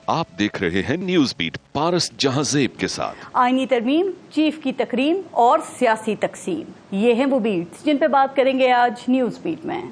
आप देख रहे हैं न्यूज बीट पारस जहांजेब के साथ। आईनी तरमीम, चीफ की तकरीम और सियासी तकसीम, ये हैं वो बीट्स जिन पे बात करेंगे आज न्यूज बीट में।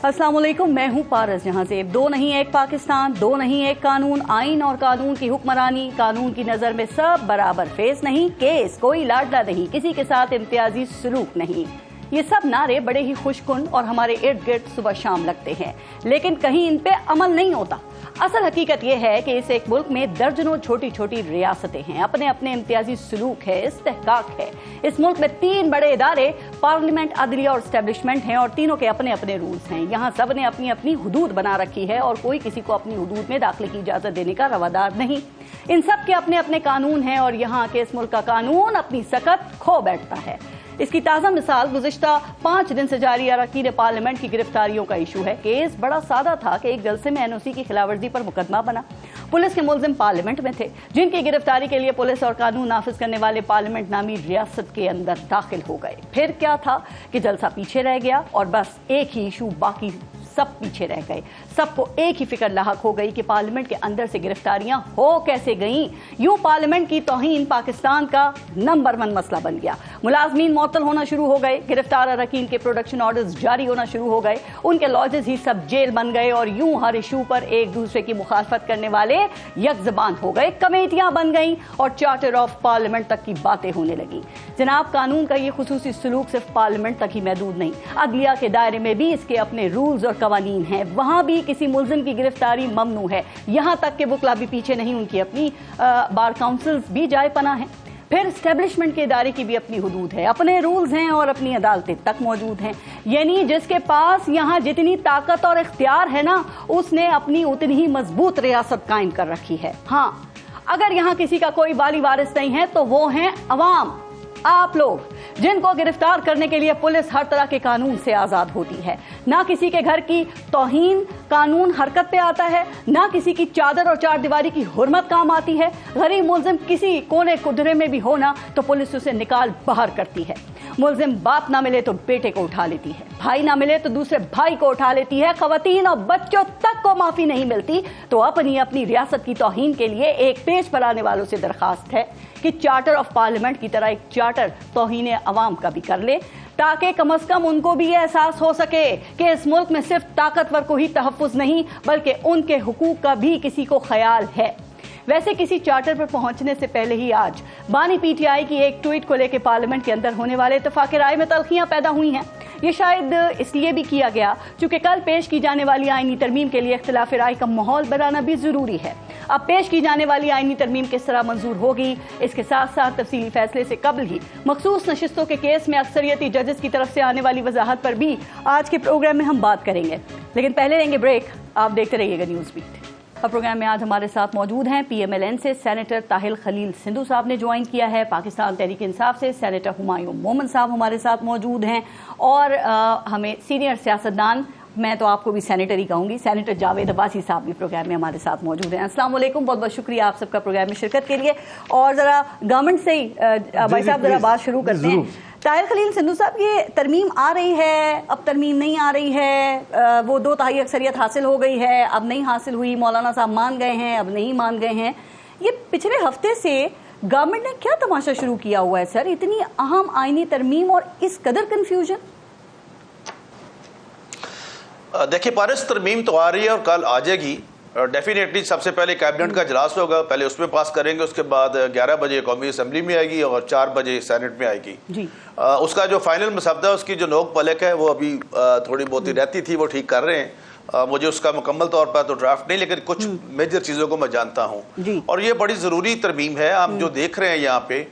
अस्सलाम वालेकुम, मैं हूँ पारस जहांजेब। दो नहीं एक पाकिस्तान, दो नहीं एक कानून, आइन और कानून की हुक्मरानी, कानून की नजर में सब बराबर, फेस नहीं केस, कोई लाडला नहीं, किसी के साथ इम्तियाजी सलूक नहीं। ये सब नारे बड़े ही खुशकुन और हमारे इर्द गिर्द सुबह शाम लगते हैं, लेकिन कहीं इन पे अमल नहीं होता। असल हकीकत यह है कि इस एक मुल्क में दर्जनों छोटी छोटी रियासतें हैं, अपने अपने इम्तियाजी सलूक है, इस्तेहकाक है। इस मुल्क में 3 बड़े इदारे, पार्लियामेंट, अदलिया और एस्टेब्लिशमेंट हैं, और तीनों के अपने अपने रूल्स हैं। यहाँ सब ने अपनी अपनी हुदूद बना रखी है और कोई किसी को अपनी हुदूद में दाखिले की इजाजत देने का रवादार नहीं। इन सब के अपने अपने कानून हैं और यहाँ के इस मुल्क का कानून अपनी सकत खो बैठता है। इसकी ताज़ा मिसाल गुज़िश्ता 5 दिन से जारी अरकान पार्लियामेंट की गिरफ्तारियों का इशू है। केस बड़ा सादा था कि एक जलसे में एनओसी की खिलाफवर्जी पर मुकदमा बना। पुलिस के मुलजिम पार्लियामेंट में थे, जिनकी गिरफ्तारी के लिए पुलिस और कानून नाफिज करने वाले पार्लियामेंट नामी रियासत के अंदर दाखिल हो गए। फिर क्या था कि जलसा पीछे रह गया और बस एक ही इशू, बाकी सब पीछे रह गए। सबको एक ही फिक्र लाहक हो गई कि पार्लियामेंट के अंदर से गिरफ्तारियां हो कैसे गईं। यूं पार्लियामेंट की तौहीन पाकिस्तान का नंबर 1 मसला बन गया। मुलाजमीन मुअत्तल होना शुरू हो गए, गिरफ्तार अरकान के प्रोडक्शन ऑर्डर्स जारी होना शुरू हो गए, उनके लॉजेस ही सब जेल बन गए और यूं हर इशू पर एक दूसरे की मुखालफत करने वाले यकजबान हो गए। कमेटियां बन गईं और चार्टर ऑफ पार्लियामेंट तक की बातें होने लगी। जनाब, कानून का ये खुसूसी सलूक सिर्फ पार्लियामेंट तक ही महदूद नहीं, अदलिया के दायरे में भी इसके अपने रूल्स और कवानीन हैं। वहां भी किसी मुल्जिम की गिरफ्तारी ममनू है। यहां तक कि वकला भी पीछे नहीं, उनकी अपनी बार काउंसिल्स भी जाए पना है। फिर एस्टेब्लिशमेंट के इदारे की भी अपनी हुदूद है, अपने रूल्स हैं और अपनी अदालतें तक मौजूद हैं। यानी जिसके पास यहाँ जितनी ताकत और इख्तियार है ना, उसने अपनी उतनी ही मजबूत रियासत कायम कर रखी है। हाँ, अगर यहाँ किसी का कोई वाली वारिस नहीं है तो वो हैं अवाम, आप लोग, जिनको गिरफ्तार करने के लिए पुलिस हर तरह के कानून से आजाद होती है। ना किसी के घर की तौहीन कानून हरकत पे आता है, ना किसी की चादर और चारदीवारी की हुर्मत काम आती है। गरीब मुल्जिम किसी कोने कुदरे में भी हो ना तो पुलिस उसे निकाल बाहर करती है। मुल्जिम बाप ना मिले तो बेटे को उठा लेती है, भाई ना मिले तो दूसरे भाई को उठा लेती है। खवातीन और बच्चों तक को माफी नहीं मिलती। तो अपनी अपनी रियासत की तौहीन के लिए एक पेज पर आने वालों से दरखास्त है कि चार्टर ऑफ पार्लियामेंट की तरह एक चार्टर तौहीन अवाम का भी कर ले, ताकि कम से कम उनको भी ये एहसास हो सके कि इस मुल्क में सिर्फ ताकतवर को ही तहफ़्फ़ुज़ नहीं बल्कि उनके हुकूक का भी किसी को ख्याल है। वैसे किसी चार्टर पर पहुंचने से पहले ही आज बानी पीटीआई की एक ट्वीट को लेकर पार्लियामेंट के अंदर होने वाले इत्तेफाक राय में तल्खियां पैदा हुई हैं। ये शायद इसलिए भी किया गया चूंकि कल पेश की जाने वाली आईनी तरमीम के लिए इख्तिलाफ राय का माहौल बनाना भी जरूरी है। अब पेश की जाने वाली आईनी तरमीम किस तरह मंजूर होगी, इसके साथ साथ तफसीली फैसले से कबल ही मखसूस नशिस्तों के केस में अक्सरियती जजेस की तरफ से आने वाली वजाहत पर भी आज के प्रोग्राम में हम बात करेंगे। लेकिन पहले लेंगे ब्रेक। आप देखते रहिएगा न्यूज़ बीट। अब प्रोग्राम में आज हमारे साथ मौजूद हैं PMLN से सेनेटर ताहिल खलील सिंधु साहब ने ज्वाइन किया है। पाकिस्तान तहरीक इंसाफ से सेनेटर हुमायूं मोमन साहब हमारे साथ मौजूद हैं और हमें सीनियर सियासतदान, मैं तो आपको भी सेनेटर ही कहूंगी, सेनेटर जावेद अब्बासी साहब भी प्रोग्राम में हमारे साथ मौजूद हैं। अस्सलाम वालेकुम, बहुत बहुत शुक्रिया आप सबका प्रोग्राम में शिरकत के लिए। और ज़रा गवर्नमेंट से ही भाई साहब ज़रा बात शुरू करते हैं। ताहिल खलील सिंधु साहब, ये तरमीम आ रही है, अब तरमीम नहीं आ रही है, वो 2/3 अक्सरियत हासिल हो गई है, अब नहीं हासिल हुई, मौलाना साहब मान गए हैं, अब नहीं मान गए हैं। ये पिछले हफ्ते से गवर्नमेंट ने क्या तमाशा शुरू किया हुआ है सर, इतनी अहम आईनी तरमीम और इस कदर कन्फ्यूजन? देखिए पारस, तरमीम तो आ रही है और कल आ जाएगी डेफिनेटली। सबसे पहले कैबिनेट का इजलास होगा, पहले उसमें पास करेंगे, उसके बाद 11 बजे कौमी असम्बली में आएगी और 4 बजे सेनेट में आएगी जी। उसका जो फाइनल मसवदा, उसकी जो नोक पलक है वो अभी थोड़ी बहुत ही रहती थी, वो ठीक कर रहे हैं। मुझे उसका मुकम्मल तौर पर तो ड्राफ्ट नहीं, लेकिन कुछ मेजर चीज़ों को मैं जानता हूँ और ये बड़ी ज़रूरी तरमीम है। हम जो देख रहे हैं यहाँ पे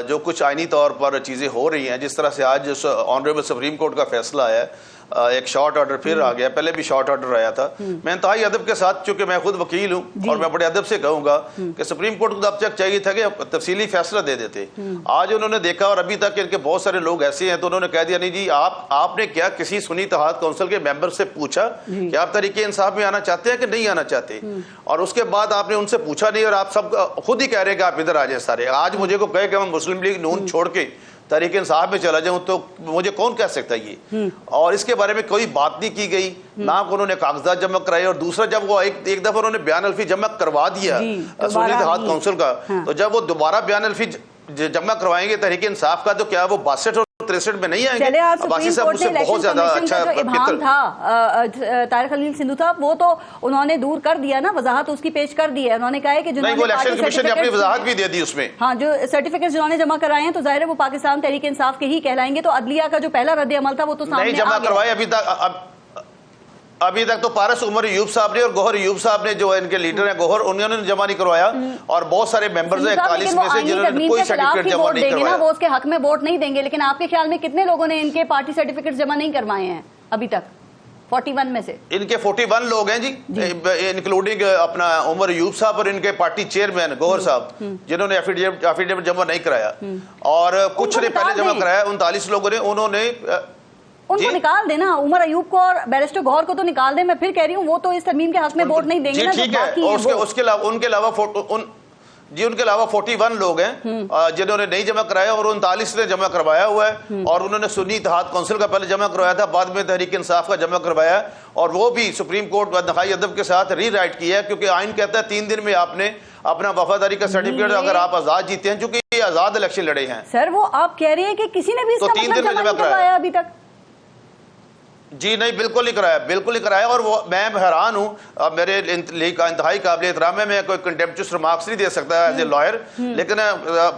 जो कुछ आइनी तौर पर चीज़ें हो रही हैं, जिस तरह से आज ऑनरेबल सुप्रीम कोर्ट का फैसला है, एक शॉर्ट ऑर्डर फिर आ गया, पहले भी शॉर्ट ऑर्डर आया था। मैं इंतहाई अदब के साथ, चूंकि मैं खुद वकील हूँ और मैं बड़े अदब से कहूँगा कि सुप्रीम कोर्ट को अब तक चाहिए था कि तफसीली फैसला दे देते। आज उन्होंने देखा और अभी तक इनके बहुत सारे लोग ऐसे हैं तो उन्होंने कह दिया नहीं जी, आपने क्या किसी सुन्नी इत्तेहाद काउंसिल के मेंबर से पूछा कि आप तरीके इंसाफ में आना चाहते हैं कि नहीं आना चाहते, और उसके बाद आपने उनसे पूछा नहीं और आप सब खुद ही कह रहे हैं कि आप इधर आ जाए सारे। आज मुझे को कहे कि हम मुस्लिम लीग नून छोड़ के तहरीक इंसाफ में चला जाऊं तो मुझे कौन कह सकता है ये। और इसके बारे में कोई बात नहीं की गई, ना उन्होंने कागजात जमा कराए। और दूसरा, जब वो एक दफा उन्होंने बयान अल्फी जमा करवा दिया सुन्नी इत्तेहाद काउंसिल का, तो जब वो दोबारा बयान अल्फी जमा करवाएंगे तहरीक इंसाफ का, तो क्या वो 62 और 63 में नहीं आएंगे? चले, आज सुप्रीम कोर्ट ने इलेक्शन कमीशन का जो इबाम था तारिक खलील सिंधु साहब, वो तो उन्होंने दूर कर दिया ना, वजाहत उसकी पेश कर दी है। उन्होंने कहा है कि जिन्होंने इलेक्शन कमीशन ने अपनी वजाहत भी दे दी उसमें, हाँ, जो सर्टिफिकेट जिन्होंने जमा कराए हैं तो जाहिर है वो पाकिस्तान तहरीक इंसाफ के ही कहलाएंगे। तो अदलिया का जो पहला रद्द अमल था वो तो सामने नहीं जमा करवाए अभी तक तो पारस उमर अयूब साहब ने और गौहर अयूब साहब ने, जो इनके लीडर हैं गौहर, उन्होंने जमा नहीं करवाया। और बहुत सारे मेंबर्स हैं 41 में से जिन्होंने कोई सर्टिफिकेट जमा नहीं करवाया। वो उसके हक में वोट नहीं देंगे, लेकिन आपके ख्याल में कितने लोगों ने इनके पार्टी सर्टिफिकेट जमा नहीं करवाए हैं अभी तक? 41 में से इनके 41 लोग हैं जी, इंक्लूडिंग अपना उमर अयूब साहब और इनके पार्टी चेयरमैन गौहर साहब, जिन्होंने एफिडेविट जमा नहीं कराया। और कुछ ने पहले जमा कराया, 39 लोगों ने, उन्होंने उनको निकाल देना। उमर अयूब को और बैरिस्टर गौहर को तो निकाल दे। मैं फिर कह रही हूँ वो तो इस तरमीम के हक में वोट नहीं देंगे ना। ठीक है, और उसके अलावा उनके अलावा 41 लोग हैं जिन्होंने नहीं जमा कराया और 39 ने जमा करवाया हुआ है। और उन्होंने सुन्नी इत्तेहाद काउंसिल का पहले जमा करवाया था, बाद में तहरीक इंसाफ का जमा करवाया, और वो भी सुप्रीम कोर्ट नहाई अदब के साथ री राइट किया है, क्योंकि आइन कहता है 3 दिन में आपने अपना वफादारी का सर्टिफिकेट, अगर आप आजाद जीते हैं, चूंकि ये आजाद इलेक्शन लड़े हैं। सर, वो आप कह रहे हैं कि किसी ने भी इसका मतलब जमा नहीं करवाया अभी तक? जी नहीं, बिल्कुल नहीं कराया, बिल्कुल नहीं कराया। और वो मैं हैरान हूँ, मेरे इंतहाई काबिल एहतराम है, मैं कोई कंटेम्प्चुअस रिमार्क्स नहीं दे सकता एज ए लॉयर, लेकिन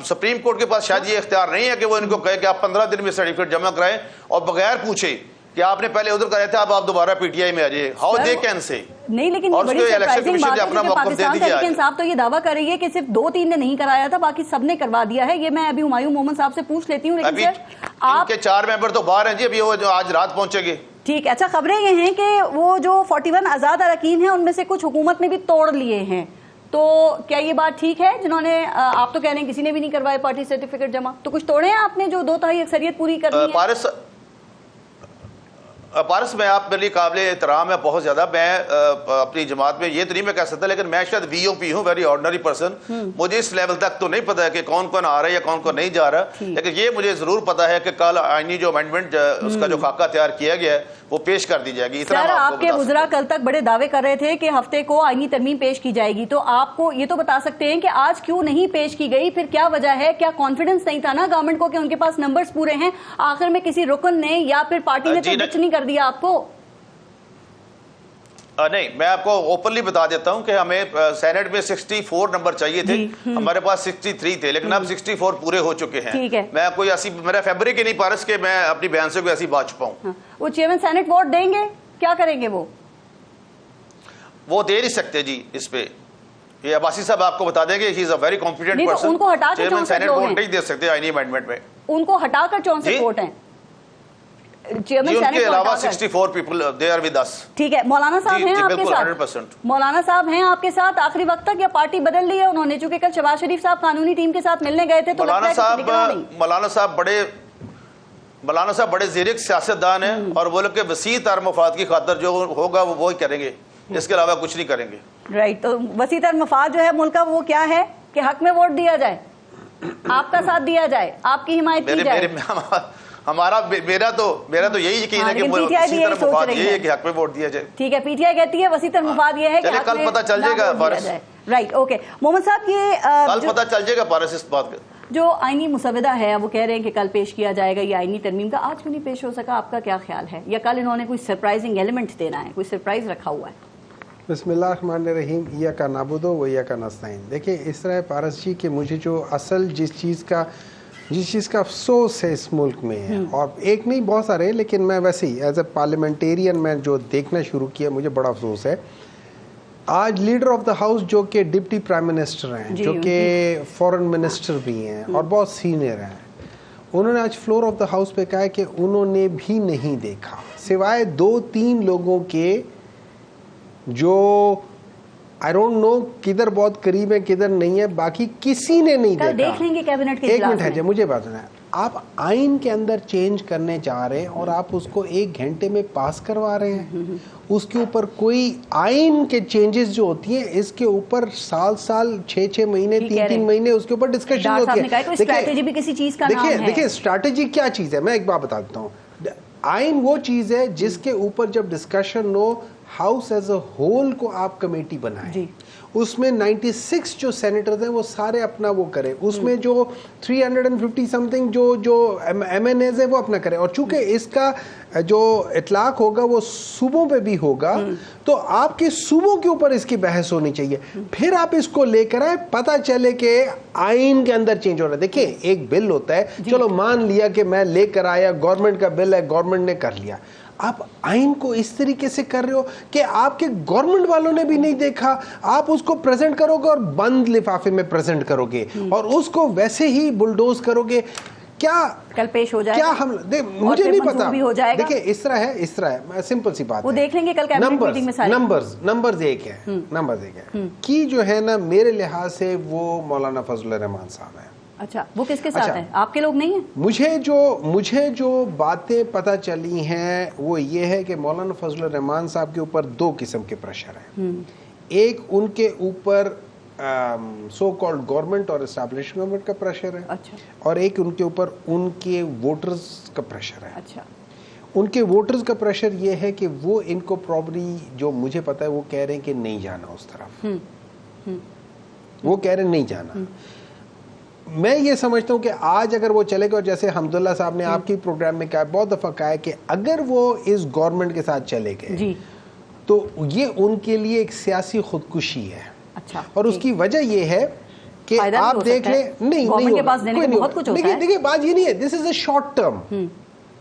सुप्रीम कोर्ट के पास शायद ये इख्तियार नहीं है कि वो इनको कहे कि आप 15 दिन में सर्टिफिकेट जमा कराएं और बगैर पूछे कि आपने पहले उधर कराया था, अब आप दोबारा पीटीआई में आ जाइए। How they can say? नहीं, लेकिन बड़ी सरप्राइजिंग बात है कि पाकिस्तान तहरीक इंसाफ तो ये दावा कर रही है कि सिर्फ 2-3 ने नहीं कराया था, बाकी सबने करवा दिया है। ये मैं अभी हुमायूं मोहम्मद साहब से पूछ लेती हूँ। लेकिन सर, आपके 4 मेंबर तो बाहर हैं जी, अभी वो जो आज रात पहुंचेंगे। ठीक है, अच्छा, खबरें ये हैं कि वो जो 41 आज़ाद अरकान हैं उनमें से कुछ हुकूमत ने भी तोड़ लिए हैं। तो क्या ये बात ठीक है? जिन्होंने, आप तो कह रहे हैं किसी ने भी नहीं करवाए पार्टी सर्टिफिकेट जमा, तो कुछ तोड़े हैं आपने जो 2/3 अक्सरियत पूरी करनी है? पारस, मैं आप मेरे लिए काबिल एहतराम है बहुत ज्यादा। मैं अपनी जमात में ये तो नहीं मैं कह सकता, लेकिन मैं शायद VOP हूँ, वेरी ऑर्डिनरी पर्सन। मुझे इस लेवल तक तो नहीं पता है कि कौन कौन आ रहा है या कौन कौन नहीं जा रहा, लेकिन ये मुझे जरूर पता है कि कल आईनी जो अमेंडमेंट उसका जो खाका तैयार किया गया है वो पेश कर दी जाएगी। सर, आपके वज़रा कल तक बड़े दावे कर रहे थे कि हफ्ते को आईनी तरमीम पेश की जाएगी, तो आपको ये तो बता सकते हैं कि आज क्यों नहीं पेश की गई? फिर क्या वजह है? क्या कॉन्फिडेंस नहीं था ना गवर्नमेंट को कि उनके पास नंबर्स पूरे हैं? आखिर में किसी रुकन ने या फिर पार्टी ने तो कुछ नहीं कर दिया आपको? नहीं, मैं आपको ओपनली बता देता हूं कि हमें सेनेट में 64 नंबर चाहिए थे, हमारे पास 63 थे, लेकिन अब 64 पूरे हो चुके हैं। ठीक है, मैं कोई ऐसी, मेरा फैब्रिक ही नहीं पारस के मैं अपनी बयान से कोई ऐसी बात छुपाऊं। हाँ। वो चेयरमैन सेनेट वोट देंगे, क्या करेंगे? वो दे नहीं सकते जी इस पे। ये अब्बासी साहब आपको बता देंगे, he is a very competent person. उनको हटाकर चेयरमैन सेनेट वोट नहीं दे सकते आईनी अमेंडमेंट में। उनको हटाकर 64 वोट हैं। उनके अलावा 64 people they are with us. ठीक है, मौलाना साहब हैं आपके साथ? 100%। मौलाना साहब हैं आपके साथ आखिरी वक्त तक, या पार्टी बदल ली है उन्होंने? चूंकि कल शहबाज शरीफ साहब कानूनी टीम के साथ मिलने गए थे, तो मौलाना साहब बड़े ज़ीरक सियासतदान हैं और वो लोग के वसी तर मफाद की खातर जो होगा वो वही करेंगे, इसके अलावा कुछ नहीं करेंगे। राइट, तो वसी तर मफाद जो है मुल्क का वो क्या है कि हक में वोट दिया जाए, आपका साथ दिया जाए, आपकी हिमायत की जाए। मेरा तो यही यकीन है कि हक में वोट दिया जाए। ठीक है, पीटीआई कहती है वसी तर मफाद ये है कि कल पता चल जाएगा पारस। राइट, ओके मोहम्मद साहब, ये कल पता चल जाएगा पारस इस बात का। जो आईनी मुसवदा है वो कह रहे हैं कि कल पेश किया जाएगा, ये आईनी तरमीम का, आज क्यों नहीं पेश हो सका? आपका क्या ख्याल है? या कल इन्होंने कोई सरप्राइजिंग एलिमेंट देना है, कोई सरप्राइज रखा हुआ है? बिस्मिल्लाहिर्रहमानिर्रहीम, या का नाबुदो व या का नस्ताइन। देखिए, इस तरह पारस जी कि मुझे जो असल जिस चीज़ का अफसोस है इस मुल्क में है, और एक नहीं बहुत सारे, लेकिन मैं वैसे ही एज ए पार्लियामेंटेरियन मैं जो देखना शुरू किया, मुझे बड़ा अफसोस है। आज लीडर ऑफ द हाउस जो कि डिप्टी प्राइम मिनिस्टर हैं, जो कि फॉरेन मिनिस्टर भी हैं और बहुत सीनियर हैं, उन्होंने आज फ्लोर ऑफ द हाउस पे कहा है कि उन्होंने भी नहीं देखा, सिवाय 2-3 लोगों के जो आई डोंट नो किधर बहुत करीब है किधर नहीं है, बाकी किसी ने नहीं देखा। देख लेंगे कैबिनेट के एक मिनट है, मुझे बात सुना है। آپ آئین کے اندر چینج کرنے چاہ رہے ہیں اور آپ اس کو 1 گھنٹے میں پاس کروا رہے ہیں. اس کے اوپر کوئی آئین کے چینجز جو ہوتی ہیں اس کے اوپر سال 6 مہینے 3 مہینے اس کے اوپر ڈسکشن ہوتی ہے. اسٹریٹجی بھی کسی چیز کا نام ہے. دیکھیں اسٹریٹجی کیا چیز ہے, میں ایک بات بتاتا ہوں. آئین وہ چیز ہے جس کے اوپر جب discussion who, house as a whole کو آپ کمیٹی بنائیں, اس میں 96 جو سینیٹرز ہیں وہ سارے اپنا وہ کریں, اس میں جو 350 سم تھنگ جو ایم این ایز ہے وہ اپنا کریں. اور چونکہ اس کا جو اطلاق ہوگا وہ صوبوں پہ بھی ہوگا, تو آپ کے صوبوں کے اوپر اس کی بحث ہونی چاہیے. پھر آپ اس کو لے کر آئے, پتہ چلے کہ آئین کے اندر چینج ہو رہا ہے. دیکھیں ایک بل ہوتا ہے, چلو مان لیا کہ میں لے کر آیا, گورنمنٹ کا بل ہے, گورنمنٹ نے کر لیا. آپ آئین کو اس طریقے سے کر رہے ہو کہ آپ کے گورنمنٹ والوں نے بھی نہیں دیکھا, آپ اس کو پریزنٹ کرو گے اور بند لفافے میں پریزنٹ کرو گے اور اس کو ویسے ہی بلڈوز کرو گے. کیا کل پیش ہو جائے گا, کیا ہم مجھے نہیں پتا. دیکھیں اس طرح ہے, سمپل سی بات ہے, وہ دیکھ لیں گے کل کیبنٹ میٹنگ میں سارے نمبرز ایک ہے کی جو ہے نا میرے لحاظ سے وہ مولانا فضل الرحمان صاحب ہیں. اچھا, وہ کس کے ساتھ ہیں, آپ کے لوگ نہیں ہیں؟ مجھے جو باتیں پتہ چلی ہیں وہ یہ ہے کہ مولانا فضل الرحمان صاحب کے اوپر 2 قسم کے پریشر ہیں. ایک ان کے اوپر سو کالڈ گورنمنٹ اور اسٹیبلش گورنمنٹ کا پریشر ہے, اور ایک ان کے اوپر ان کے ووٹرز کا پریشر ہے. ان کے ووٹرز کا پریشر یہ ہے کہ وہ ان کو پرابلی, جو مجھے پتا ہے, وہ کہہ رہے ہیں کہ نہیں جانا اس طرف, وہ کہہ رہے ہیں نہیں جانا. میں یہ سمجھتا ہوں کہ آج اگر وہ چلے گا, اور جیسے حمداللہ صاحب نے آپ کی پروگرام میں کہا, بہت دفعہ کہا ہے کہ اگر وہ اس گورنمنٹ کے ساتھ چلے گئے تو یہ ان کے لیے ایک سیاسی خودکشی ہے. اور اس کی وجہ یہ ہے کہ آپ دیکھ لیں, دیکھیں بات یہ نہیں ہے, دس از اے شارٹ ٹرم.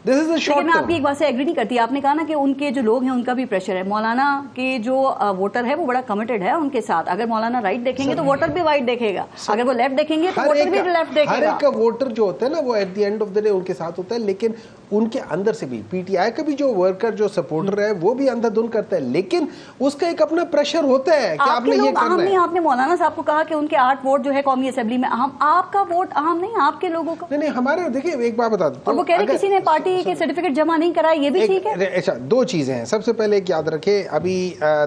لیکن میں آپ کی ایک بات سے ایگری نہیں کرتی. آپ نے کہا نا کہ ان کے جو لوگ ہیں ان کا بھی پریشر ہے. مولانا کے جو ووٹر ہے وہ بڑا کمیٹڈ ہے ان کے ساتھ. اگر مولانا رائٹ دیکھیں گے تو ووٹر بھی رائٹ دیکھے گا, اگر وہ لیفٹ دیکھیں گے تو ووٹر بھی لیفٹ دیکھے گا. ہر ایک کا ووٹر جو ہوتا ہے نا وہ at the end of the day ان کے ساتھ ہوتا ہے, لیکن ان کے اندر سے بھی پی ٹی آئی کا بھی جو ورکر جو سپورٹر ہے وہ بھی اندھا دھند کرتا ہے, لیکن اس کا ایک اپنا پریشر ہوتا ہے کہ آپ نے یہ کرنا ہے. آپ نے مولانا صاحب کو کہا کہ ان کے 8 ووٹ جو ہے قومی اسمبلی میں اہم, آپ کا ووٹ اہم نہیں, آپ کے لوگوں کا نہیں. ہمارے دیکھیں ایک بات بتا دوں, وہ کہہ رہے کسی نے پارٹی کے سرٹیفکیٹ جمع نہیں کرا, یہ بھی ٹھیک ہے. اچھا, 2 چیزیں ہیں. سب سے پہلے ایک یاد رکھے, ابھی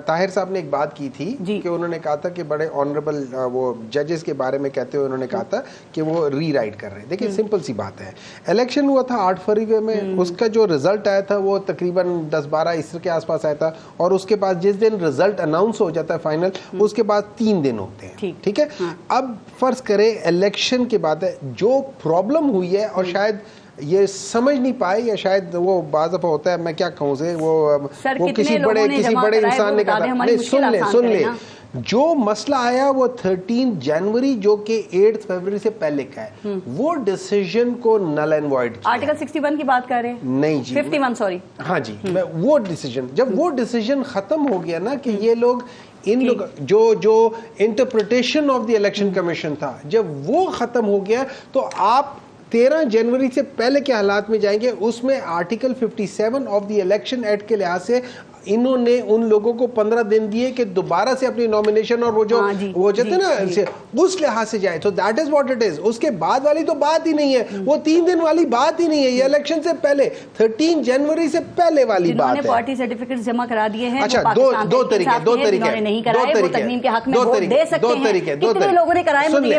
طاہر صاحب نے ایک بات کی تھی کہ انہوں نے کہا تھا کہ بڑے آنریبل وہ ججز کے بارے میں کہتے ہوئے انہوں نے کہا تھا کہ وہ ری رائٹ کر رہے ہیں. دیکھیں سمپل سی بات ہے, الیکشن ہوا تھا 8 فروری میں, اس کا جو رزلٹ آیا تھا وہ تقریباً 10-12 اس کے آس پاس آیا تھا, اور اس کے بعد جس دن رزلٹ اناؤنس ہو جاتا ہے فائنل, اس کے بعد 3 دن ہوتے ہیں. ٹھیک ہے, اب فرض کریں الیکشن کے بعد جو پرابلم ہوئی ہے, اور شاید یہ سمجھ نہیں پائے, یا شاید وہ بعض دفعہ ہوتا ہے, میں کیا کہوں سے, وہ کسی بڑے انسان نے کہا تھا, سن لے جو مسئلہ آیا وہ 13 جنوری جو کہ 8 فروری سے پہلے کا ہے, وہ ڈیسیژن کو نل اینڈ وائڈ کیا. آرٹیکل 61 کی بات کر رہے ہیں؟ نہیں جی, 51 سوری. ہاں جی, وہ ڈیسیژن جب وہ ڈیسیژن ختم ہو گیا نا کہ یہ لوگ ان لوگ جو interpretation of the election commission تھا, جب وہ ختم ہو گیا تو آپ 13 جنوری سے پہلے کے حالات میں جائیں گے. اس میں article 57 of the election act کے لحاظ سے انہوں نے ان لوگوں کو 15 دن دیے کہ دوبارہ سے اپنی نومینیشن اور وہ جو وہ جاتے نا اس لحاظ سے جائے. تو that is what it is. اس کے بعد والی تو بات ہی نہیں ہے, وہ 3 دن والی بات ہی نہیں ہے, یہ الیکشن سے پہلے 13 جنوری سے پہلے والی بات ہے. پارٹی سرٹیفکیٹ جمع کرا دیے ہیں. اچھا, دو طریقے,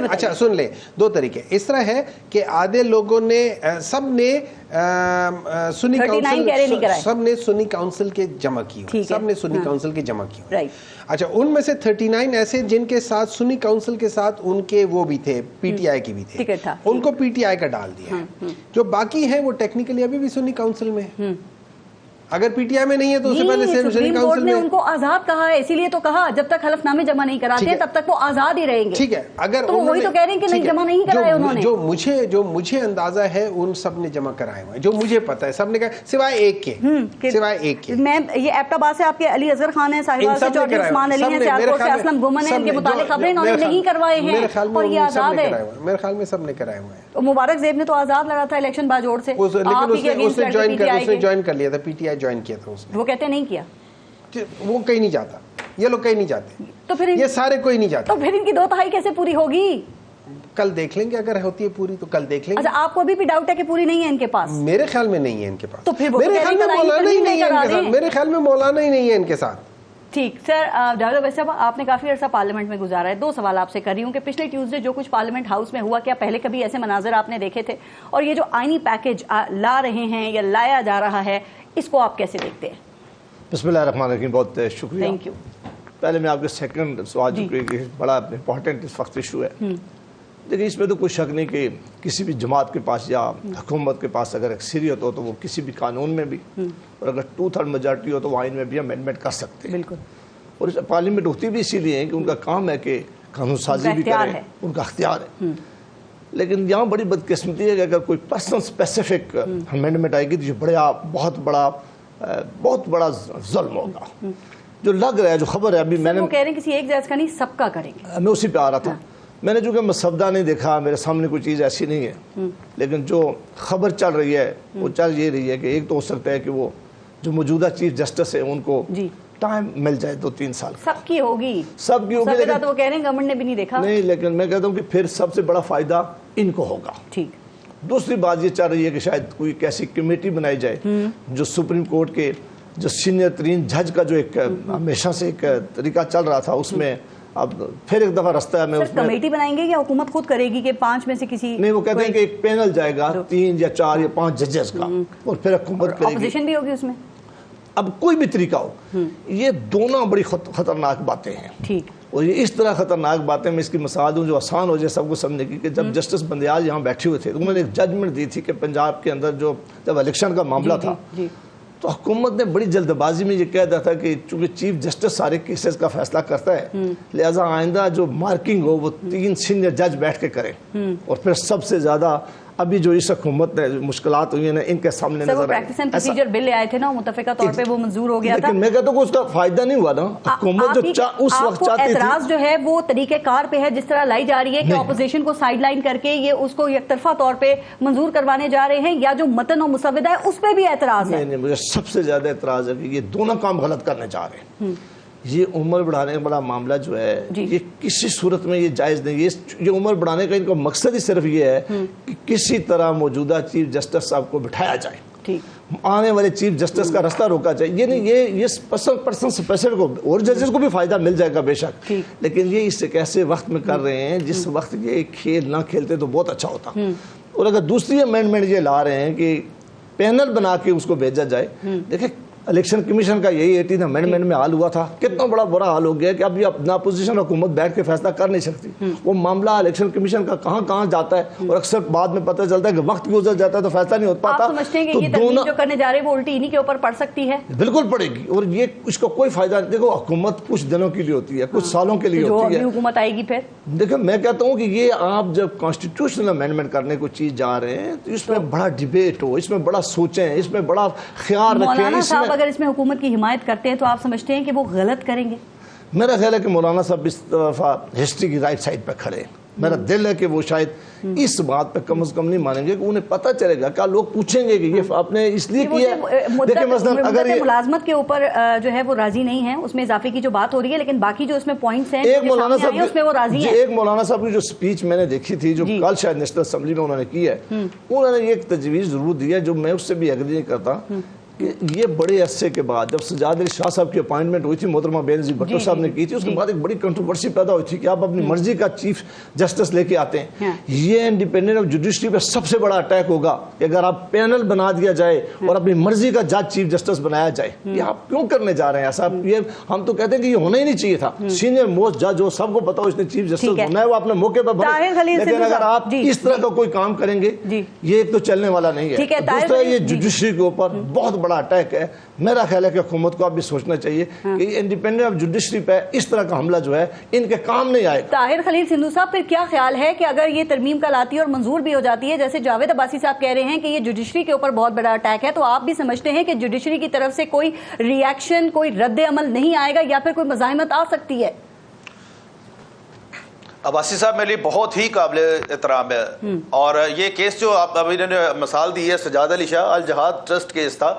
اچھا سن لیں, 2 طریقے. اس طرح ہے کہ آدھے لوگوں نے سب نے سنی کاؤنسل کے جمع کی, سب نے سنی کاؤنسل کے جمع کی. اچھا, ان میں سے 39 ایسے جن کے ساتھ سنی کاؤنسل کے ساتھ ان کے وہ بھی تھے, پی ٹی آئی کی بھی تھے, ان کو پی ٹی آئی کا ڈال دیا. جو باقی ہیں وہ ٹیکنیکلی ابھی بھی سنی کاؤنسل میں. اگر پی ٹی آئی میں نہیں ہے تو اس سے پہلے سپریم کورٹ نے ان کو آزاد کہا ہے, اسی لیے تو کہا جب تک حلف نامے جمع نہیں کراتے تب تک وہ آزاد ہی رہیں گے. ٹھیک ہے, اگر تو وہی تو کہہ رہے ہیں کہ نہیں جمع نہیں کرائے انہوں نے. جو مجھے اندازہ ہے ان سب نے جمع کرائے ہوئے, جو مجھے پتا ہے سب نے کہا, سوائے ایک کے. میں یہ ایبٹ آباد سے آپ کے علی اظہر خان ہیں, صاحبہ سے چودھری عثمان علی ہیں, سیالکوٹ سے اسلم گمن ہیں, ان کے متعلق خبریں انہوں نے نہیں کروائے ہیں اور یہ آزاد ہے. میرے خیال میں سب نے کرائے ہوئے ہیں. مبارک زیب نے تو آزاد لگا تھا الیکشن باجوڑ سے, لیکن اس نے جوائن کر لیا تھا, پی ٹی آئی جوائن کیا تھا اس نے. وہ کہتے نہیں کیا, وہ کہیں نہیں جاتا, یہ لوگ کہیں نہیں جاتے, تو پھر یہ سارے کوئی نہیں جاتے. تو پھر ان کی 2/3 کیسے پوری ہوگی؟ कल देख लेंगे, अगर होती है पूरी तो कल देख लेंगे। अच्छा, आपको अभी भी डाउट है कि पूरी नहीं है इनके पास? मेरे ख्याल में नहीं है इनके पास। तो फिर वो मेरे ख्याल में मौलाना ही नहीं है इनके साथ, मेरे ख्याल में मौलाना ही नहीं है इनके साथ। ठीक सर, जावेद अवैसी साहब, आपने काफी अर्सा पार्लियामेंट में गुजारा है, 2 सवाल आपसे कर रही हूँ कि पिछले ट्यूसडे जो कुछ पार्लियामेंट हाउस में हुआ, क्या पहले कभी ऐसे मनाजर आपने देखे थे? और ये जो आईनी पैकेज ला रहे हैं या लाया जा रहा है, इसको आप कैसे देखते हैं? बिस्मिल्लाहिर्रहमानिर्रहीम, बहुत शुक्रिया। Thank you. पहले मैं आपके सेकंड सवाल जो कि बड़ा इंपॉर्टेंट इस वक्त इशू है, देखिए इसमें तो कोई शक नहीं कि किसी भी जमात के पास या हुकूमत के पास अगर अक्सरियत हो तो वो किसी भी कानून में भी, और अगर 2/3 मेजॉरिटी हो तो वो आइन में भी अमेंडमेंट कर सकते हैं। बिल्कुल। और इस पार्लियामेंट होती भी इसीलिए है कि उनका काम है कि कानून साजी भी करें, उनका अख्तियार है। लेकिन यहाँ बड़ी बदकिस्मती है कि अगर कोई पर्सन स्पेसिफिक अमेंडमेंट आएगी तो ये बहुत बड़ा जुल्म होगा। जो लग रहा है, जो खबर है, अभी मैंने, वो कह रहे हैं किसी एक जज का नहीं, सबका करेंगे। मैं उसी पे आ रहा था। मैंने चूँकि मसवदा नहीं देखा, मेरे सामने कोई चीज़ ऐसी नहीं है, लेकिन जो खबर चल रही है वो चल ये रही है कि एक तो हो सकता है कि वो जो मौजूदा चीफ जस्टिस है उनको टाइम मिल जाए 2-3 साल। सबकी होगी, सबकी होगी, लेकिन तो वो कह रहे हैं गवर्नमेंट ने भी नहीं देखा। नहीं, लेकिन मैं कहता हूँ कि फिर सबसे बड़ा फायदा इनको होगा। ठीक। दूसरी बात ये चल रही है कि शायद कोई कैसी कमेटी बनाई जाए जो सुप्रीम कोर्ट के जो सीनियर तरीन जज का जो एक हमेशा से एक तरीका चल रहा था, उसमें अब फिर एक दफा रास्ता है। मैं उसमें कमेटी बनाएंगे या हुकूमत खुद करेगी कि 5 में से किसी? नहीं, वो कहते हैं कि एक पैनल जाएगा 3 या 4 या 5 जजेस का, और फिर हुकूमत करेगी। ऑपोजिशन भी होगी उसमें? अब कोई भी तरीका हो, ये दोनों बड़ी खतरनाक बातें हैं। ठीक। और ये इस तरह खतरनाक बातें, मैं इसकी मिसाल दूं जो आसान हो जाए सबको समझने की, कि जब जस्टिस बंदयाल यहाँ बैठे हुए थे तो उन्होंने एक जजमेंट दी थी कि पंजाब के अंदर जब इलेक्शन का मामला था, तो हुकूमत ने बड़ी जल्दबाजी में ये कह दिया था कि चूंकि चीफ जस्टिस सारे केसेस का फैसला करता है, लिहाजा आइंदा जो मार्किंग हो वो 3 सीनियर जज बैठ के करें। और फिर सबसे ज़्यादा अभी जो इस हुकूमत ने मुश्किलात हुई है इनके सामने नजर प्रैक्टिस एंड प्रोसीजर बिल ले आए थे ना, मुतफिका तौर पे वो मंजूर हो गया था। मैं कहता हूँ उसका फायदा नहीं हुआ ना। हुकूमत जो उस वक्त चाहती थी, एतराज जो है वो तरीकेकार पे है जिस तरह लाई जा रही है कि ऑपोजिशन को साइडलाइन करके ये उसको एकतरफा तौर पे मंजूर करवाने जा रहे हैं, या जो मतन और मुसविदा है उस पर भी एतराज है? नहीं, मुझे सबसे ज्यादा एतराज है कि ये दोनों काम गलत करने जा रहे हैं। ये उम्र बढ़ाने का बड़ा मामला जो है ये किसी सूरत में ये जायज़ नहीं। ये उम्र बढ़ाने का इनका मकसद ही सिर्फ ये है कि किसी तरह मौजूदा चीफ जस्टिस साहब को बिठाया जाए, आने वाले चीफ जस्टिस का रास्ता रोका जाए। ये नहीं, ये पर्सन स्पेशल को और जजेस को भी फायदा मिल जाएगा बेशक, लेकिन ये इस कैसे वक्त में कर रहे हैं जिस वक्त ये खेल ना खेलते तो बहुत अच्छा होता। और अगर दूसरी अमेंडमेंट ये ला रहे हैं कि पैनल बना के उसको भेजा जाए, देखिए इलेक्शन कमीशन का यही 18 अमेंडमेंट में हाल हुआ था, कितना बड़ा बुरा हाल हो गया कि अब ये अपना अपोजिशन हुकूमत बैठ के फैसला कर नहीं सकती। वो मामला इलेक्शन कमीशन का कहाँ जाता है और अक्सर बाद में पता चलता है कि वक्त गुजर जाता है तो फैसला नहीं हो पाता। आप समझते हैं कि ये तरमीम जो करने जा रहे हैं वो उल्टी इन्हीं के ऊपर पड़ सकती है? बिल्कुल पड़ेगी, और ये इसको कोई फायदा नहीं। देखो हुकूमत कुछ दिनों के लिए होती है, कुछ सालों के लिए होती है। हुकूमत आएगी फिर देखो, मैं कहता हूँ कि ये आप जब कॉन्स्टिट्यूशनल अमेंडमेंट करने को चीज जा रहे हैं तो इसमें बड़ा डिबेट हो, इसमें बड़ा सोचें, इसमें बड़ा ख्याल रखें। अगर इसमें हुकूमत की हिमायत करते हैं तो आप समझते हैं कि वो गलत करेंगे? मेरा ख्याल है कि मौलाना साहब इस दफा हिस्ट्री की राइट साइड पर खड़े। मेरा दिल है कि वो शायद इस बात पे कम से कम नहीं मानेंगे कि उन्हें पता चलेगा, क्या लोग पूछेंगे कि ये आपने इसलिए किया। देखिए मसलन अगर ये मुलाजमत के ऊपर जो है वो राजी नहीं है, उसमें इजाफे की जो बात हो रही है, लेकिन बाकी जो उसमें पॉइंट्स हैं एक मौलाना साहब उसमें वो राजी है। एक मौलाना साहब की जो स्पीच मैंने देखी थी जो कल शायद नेशनल असेंबली में उन्होंने की है, उन्होंने एक तजवीज़ जरूर दी है जो मैं उससे भी एग्री नहीं करता कि ये बड़े अरसे के बाद जब सजाद अली शाह साहब की अपॉइंटमेंट हुई थी, मोहतरमा बेनज़ीर भुट्टो साहब ने की थी, उसके बाद एक बड़ी कंट्रोवर्सी पैदा हुई थी कि आप अपनी मर्जी का चीफ जस्टिस लेके आते हैं। ये इंडिपेंडेंट ऑफ जुडिशरी पे सबसे बड़ा अटैक होगा कि अगर आप पैनल बना दिया जाए और अपनी मर्जी का जज चीफ जस्टिस बनाया जाए। ये आप क्यों करने जा रहे हैं ऐसा? ये हम तो कहते हैं कि ये होना ही नहीं चाहिए था। सीनियर मोस्ट जज हो, सबको पता हो इसने चीफ जस्टिस बनना है, वो अपने मौके पर बने। लेकिन अगर आप इस तरह का कोई काम करेंगे ये एक तो चलने वाला नहीं है। दूसरा ये जुडिशरी के ऊपर बहुत बड़ा अटैक है। मेरा ख्याल है कि हुकूमत को अब भी सोचना चाहिए कि इंडिपेंडेंट ऑफ जुडिशरी पे इस तरह का हमला जो है इनके काम नहीं आएगा। ताहिर खलील सिंधु साहब, फिर क्या ख्याल है कि अगर ये तरमीम कल आती है और मंजूर भी हो जाती है, जैसे जावेद अब्बासी साहब कह रहे हैं कि ये जुडिशरी के ऊपर बहुत बड़ा अटैक है, तो आप भी समझते हैं कि जुडिशरी की तरफ से कोई रिएक्शन, कोई रद्द अमल नहीं आएगा या फिर कोई मज़ाहिमत आ सकती है? अब्बासी साहब मेरे लिए बहुत ही काबिल एहतराम है, और ये केस जो आप अभी ने मिसाल दी है सजाद अली शाह अल जहाद ट्रस्ट केस था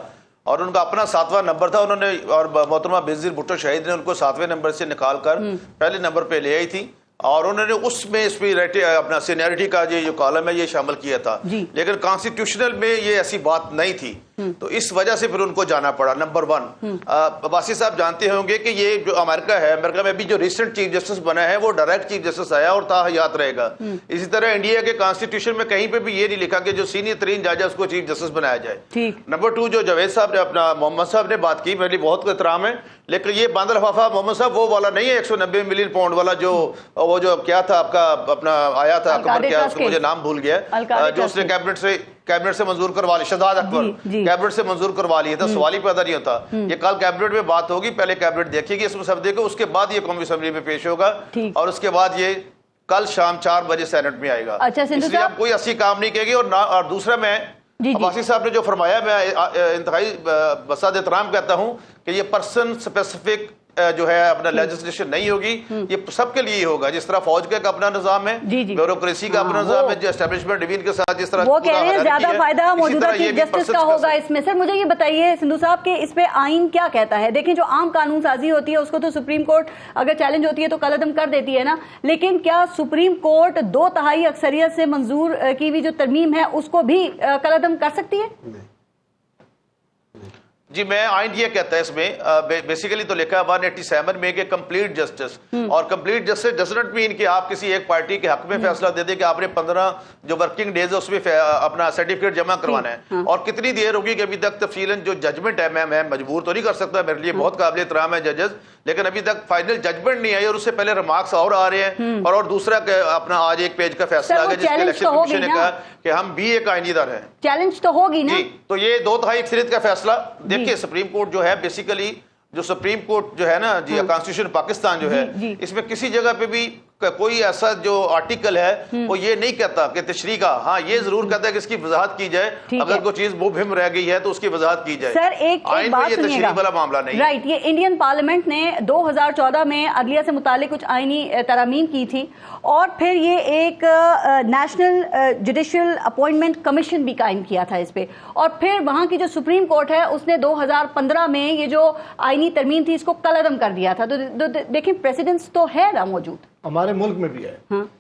और उनका अपना 7वां नंबर था, उन्होंने और मोहतरमा बेनज़ीर भुट्टो शहीद ने उनको 7वें नंबर से निकाल कर पहले नंबर पे ले आई थी اور انہوں نے اس میں اپنا سینیئرٹی کا جو کالم ہے یہ شامل کیا تھا، لیکن کانسٹیٹیوشنل میں یہ ایسی بات نہیں تھی، تو اس وجہ سے پھر ان کو جانا پڑا۔ نمبر 1، عباسی صاحب جانتے ہوں گے کہ یہ جو امریکہ ہے، امریکہ میں بھی جو ریسنٹ چیف جسٹس بنا ہے وہ ڈائریکٹ چیف جسٹس آیا اور تا حیات رہے گا۔ اسی طرح انڈیا کے کانسٹیٹیوشن میں کہیں پہ بھی یہ نہیں لکھا کہ جو سینئر ترین جج ہے اس کو چیف جسٹس بنایا جائے۔ نمبر 2، جو جاوید صاحب نے اپنا محمد صاحب نے بات کی، میرے لیے بہت احترام ہے، لیکن یہ باندھ لفافہ محمد صاحب وہ والا نہیں ہے 190 ملین پاؤنڈ والا جو وہ جو کیا تھا آپ کا اپنا آیا تھا اکبر، کیا اس کو مجھے نام بھول گیا، جو اس نے کیبنٹ سے منظور کروا لی، شہزاد اکبر کیبنٹ سے منظور کروا لیا تھا، سوال ہی پیدا نہیں ہوتا۔ یہ کل کیبنٹ میں بات ہوگی، پہلے کیبنٹ دیکھے گی اس مسودے کو، اس کے بعد یہ قومی اسمبلی میں پیش ہوگا، اور اس کے بعد یہ کل شام 4 بجے سینٹ میں آئے گا۔ اس لیے ہم کوئی ایسی کام نہیں کہے گی۔ اور دوسرا، میں عباسی صاحب نے جو فرمایا، میں انتہائی بساد احترام کہتا ہوں کہ یہ پرسن اسپیسیفک جو ہے اپنا لیجسلیشن نہیں ہوگی، یہ سب کے لیے ہوگا۔ جس طرح فوج کا ایک اپنا نظام ہے، بیوروکریسی کا اپنا نظام ہے، جو اسٹیبلشمنٹ ڈوین کے ساتھ جس طرح وہ کہہ رہے ہیں زیادہ فائدہ موجودہ چیف جسٹس کا ہوگا اس میں۔ سر مجھے یہ بتائیے سندھو صاحب کہ اس پہ آئین کیا کہتا ہے؟ دیکھیں جو عام قانون سازی ہوتی ہے اس کو تو سپریم کورٹ اگر چیلنج ہوتی ہے تو قلعدم کر دیتی ہے نا، لیکن کیا سپریم کورٹ 2/3 اکثریت سے منظور کی ہوئی جو ترمیم ہے اس کو بھی قلعدم کر سکتی ہے؟ جی، میں آئین یہ کہتا ہے اس میں بیسیکلی تو لکھا ہے 187 میں کہ کمپلیٹ جسٹس، اور complete justice does not mean کہ آپ کسی ایک پارٹی کے حق میں فیصلہ دے دیں کہ آپ نے 15 جو ورکنگ ڈیز ہے اس میں اپنا سرٹیفکیٹ جمع کروانا ہے، اور کتنی دیر ہوگی کہ ابھی تک تفصیلاً جو ججمنٹ ہے، میں مجبور تو نہیں کر سکتا، میرے لیے بہت قابل احترام ہے ججز، لیکن ابھی تک فائنل ججمنٹ نہیں آئی، اور اس سے پہلے ریمارکس اور آ رہے ہیں، اور دوسرا کہ اپنا آج ایک پیج کا فیصلہ آ گیا جس کے الیکشن کمیشن نے کہا کہ ہم بھی ایک آئینی دار ہیں۔ چیلنج تو ہوگی نا؟ جی، تو یہ 2/3 اکثریت کا فیصلہ دیکھیے، سپریم کورٹ جو ہے بیسیکلی جو سپریم کورٹ جو ہے نا جی، کانسٹیٹیوشن پاکستان جو ہے، اس میں کسی جگہ پہ بھی کوئی ایسا جو آرٹیکل ہے وہ یہ نہیں کہتا کہ تشریح کا، ہاں یہ ضرور کہتا ہے کہ اس کی وضاحت کی جائے، اگر کوئی چیز مبہم رہ گئی ہے تو اس کی وضاحت کی جائے۔ سر ایک بات سنیے گا، والا معاملہ نہیں، رائٹ، یہ انڈین پارلیمنٹ نے 2014 میں عدلیہ سے متعلق کچھ آئینی ترامیم کی تھی، اور پھر یہ ایک نیشنل جوڈیشل اپوائنٹمنٹ کمیشن بھی قائم کیا تھا اس پہ، اور پھر وہاں کی جو سپریم کورٹ ہے اس نے 2015 میں یہ جو آئینی ترمیم تھی اس کو قلعدم کر دیا تھا۔ تو دیکھیں پریسیڈنس تو ہے نا موجود، ہمارے ملک میں بھی ہے۔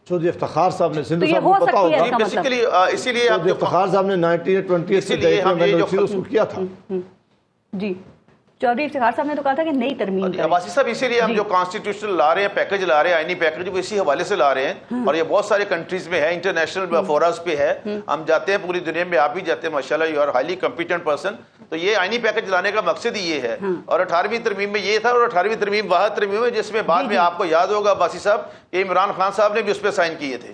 چودھری افتخار صاحب نے، سندھو تو یہ صاحب ہو کو پتا سکتی ہے ہوگا، اس کا مطلب۔ اسی لیے چودھری افتخار صاحب نے 1928 سے اس کو کیا تھا۔ جی، چودھری افتخار صاحب نے تو کہا تھا کہ نئی ترمیم کریں۔ عباسی صاحب اسی لیے ہم جو کانسٹیٹیوشنل لا رہے ہیں، پیکج لا رہے ہیں، آئینی پیکج، وہ اسی حوالے سے لا رہے ہیں، اور یہ بہت سارے کنٹریز میں ہے، انٹرنیشنل فورمز پہ ہے، ہم جاتے ہیں پوری دنیا میں، آپ بھی جاتے ہیں ماشاءاللہ، you are highly competent person, تو یہ آئینی پیکج لانے کا مقصد ہی یہ ہے۔ اور 18ویں ترمیم میں یہ تھا، اور 18ویں ترمیم واحد ترمیم ہے جس میں بعد میں آپ کو یاد ہوگا عباسی صاحب کہ عمران خان صاحب نے بھی اس پہ سائن کیے تھے۔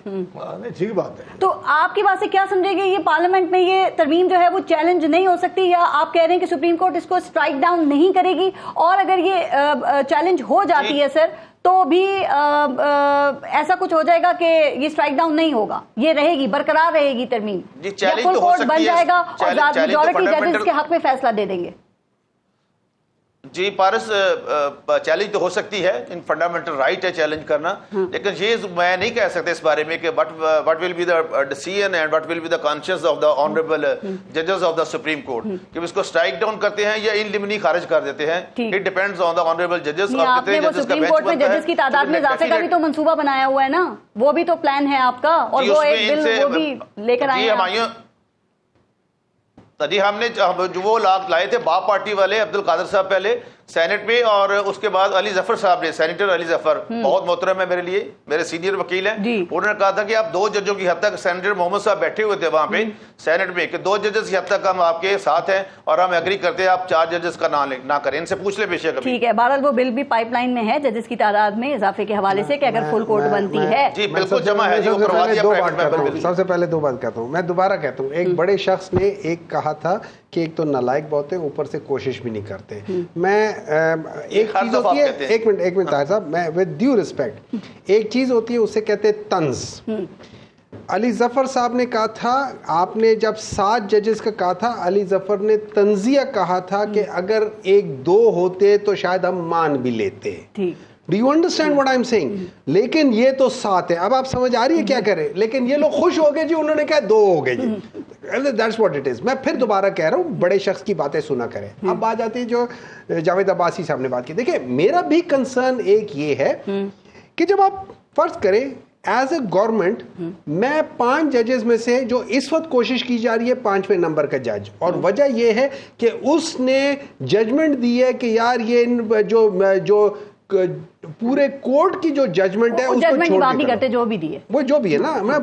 ٹھیک بات ہے۔ تو آپ کی بات سے کیا سمجھے گے، یہ پارلیمنٹ میں یہ ترمیم جو ہے وہ چیلنج نہیں ہو سکتی، یا آپ کہہ رہے ہیں کہ سپریم کورٹ اس کو اسٹرائک ڈاؤن نہیں کرے گی، اور اگر یہ چیلنج ہو جاتی ہے سر تو بھی ایسا کچھ ہو جائے گا کہ یہ اسٹرائک ڈاؤن نہیں ہوگا، یہ رہے گی، برقرار رہے گی ترمیم، یا فل کورٹ بن جائے گا اور میجورٹی ججز کے حق میں فیصلہ دے دیں گے؟ جی پارس، چیلنج تو ہو سکتی ہے، ان فنڈامنٹل رائٹ ہے چیلنج کرنا، لیکن یہ میں نہیں کہہ سکتا اس بارے میں کہ what will be the decision and what will be the conscience of the honorable judges of the Supreme Court، کہ اس کو اسٹرائک ڈاؤن کرتے ہیں یا ان لمنی خارج کر دیتے ہیں۔ It depends on the honorable judges۔ آپ نے وہ سپریم کورٹ میں ججز کی تعداد میں اضافے کا بھی تو منصوبہ بنایا ہوا ہے نا، وہ بھی تو پلان ہے آپ کا، اور وہ ایک بل وہ بھی لے کر آئے ہیں۔ جی، ہم نے جو وہ لائے تھے باپ پارٹی والے، عبد القادر صاحب پہلے سینٹ میں، اور اس کے بعد علی ظفر صاحب نے، سینیٹر علی ظفر بہت محترم ہے میرے لیے، میرے سینئر وکیل ہیں، انہوں نے کہا تھا کہ آپ 2 ججوں کی حد تک، سینیٹر محمد صاحب بیٹھے ہوئے تھے وہاں پہ سینٹ میں، کہ 2 ججز کی حد تک ہم آپ کے ساتھ ہیں، اور ہم ایگری کرتے ہیں آپ 4 ججز کا نہ کریں، ان سے پوچھ لیں بے شک۔ ٹھیک ہے، بہرحال وہ بل بھی پائپ لائن میں ہے ججز کی تعداد میں اضافے کے حوالے سے، کہ اگر فل کورٹ بنتی ہے۔ جی بالکل جمع ہے، جو کروا دیا پرائیویٹ ممبر۔ سب سے پہلے 2 بات کہتا ہوں، میں دوبارہ کہتا ہوں، ایک بڑے شخص نے ایک کہا تھا کہ ایک تو نالائق بہت ہے، اوپر سے کوشش بھی نہیں کرتے۔ میں ایک چیز ہوتی ہے، ایک منٹ طاہر صاحب، میں ود ڈیو ریسپیکٹ، ایک چیز ہوتی ہے اسے کہتے ہیں طنز۔ علی ظفر صاحب نے کہا تھا، آپ نے جب 7 ججز کا کہا تھا، علی ظفر نے تنزیہ کہا تھا کہ اگر 1-2 ہوتے تو شاید ہم مان بھی لیتے۔ Do you understand what I'm saying؟ لیکن یہ تو 7 ہے، اب آپ سمجھ آ رہی ہے کیا کرے، لیکن یہ لوگ خوش ہو گئے جی، انہوں نے کہا 2 ہو گئے جی، that's what it is۔ میں پھر دوبارہ کہہ رہا ہوں، بڑے شخص کی باتیں سنا کریں۔ اب آ جاتی ہے جو جاوید عباسی صاحب نے بات کی، دیکھیں میرا بھی کنسرن ایک یہ ہے कि जब आप फर्ज करें एज ए गवर्नमेंट, मैं 5 जजेस में से जो इस वक्त कोशिश की जा रही है 5वें नंबर का जज, और वजह यह है कि उसने जजमेंट दी है कि यार ये जो पूरे कोर्ट की जो जजमेंट है उसको जजमेंट की बात नहीं करते, जो भी दिए वो जो भी है ना, मैं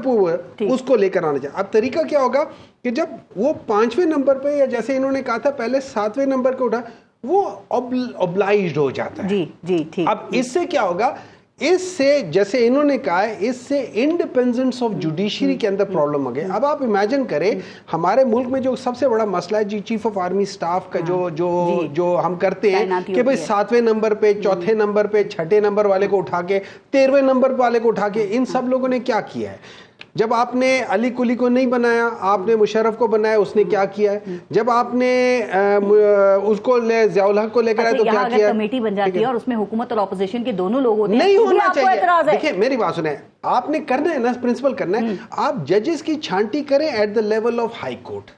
उसको लेकर आना चाहिए। अब तरीका क्या होगा कि जब वो 5वें नंबर पे, या जैसे इन्होंने कहा था पहले 7वें नंबर पे उठा, वो ऑब्लाइज्ड हो जाता है। जी ठीक। अब इससे क्या होगा, इससे जैसे इन्होंने कहा है, इससे इंडिपेंडेंस ऑफ जुडिशरी के अंदर प्रॉब्लम हो गई। अब आप इमेजिन करें, हमारे मुल्क में जो सबसे बड़ा मसला है जी, चीफ ऑफ आर्मी स्टाफ का जो हम करते हैं कि भाई 7वें नंबर पे, 4थे नंबर पे, 6ठे नंबर वाले को उठा के, 13वें नंबर वाले को उठा के, इन सब लोगों ने क्या किया है? जब आपने अली कुली को नहीं बनाया, आपने मुशर्रफ को बनाया, उसने क्या किया है? जब आपने उसको ज़ियाउल हक को लेकर आए तो क्या किया? कमेटी बन जाती है और उसमें हुकूमत और अपोजिशन के दोनों लोग होते हैं, नहीं होना चाहिए। देखिए देखिए मेरी बात सुने, आपने करना है ना, प्रिंसिपल करना है, आप जजेस की छांटी करें at the level of high court.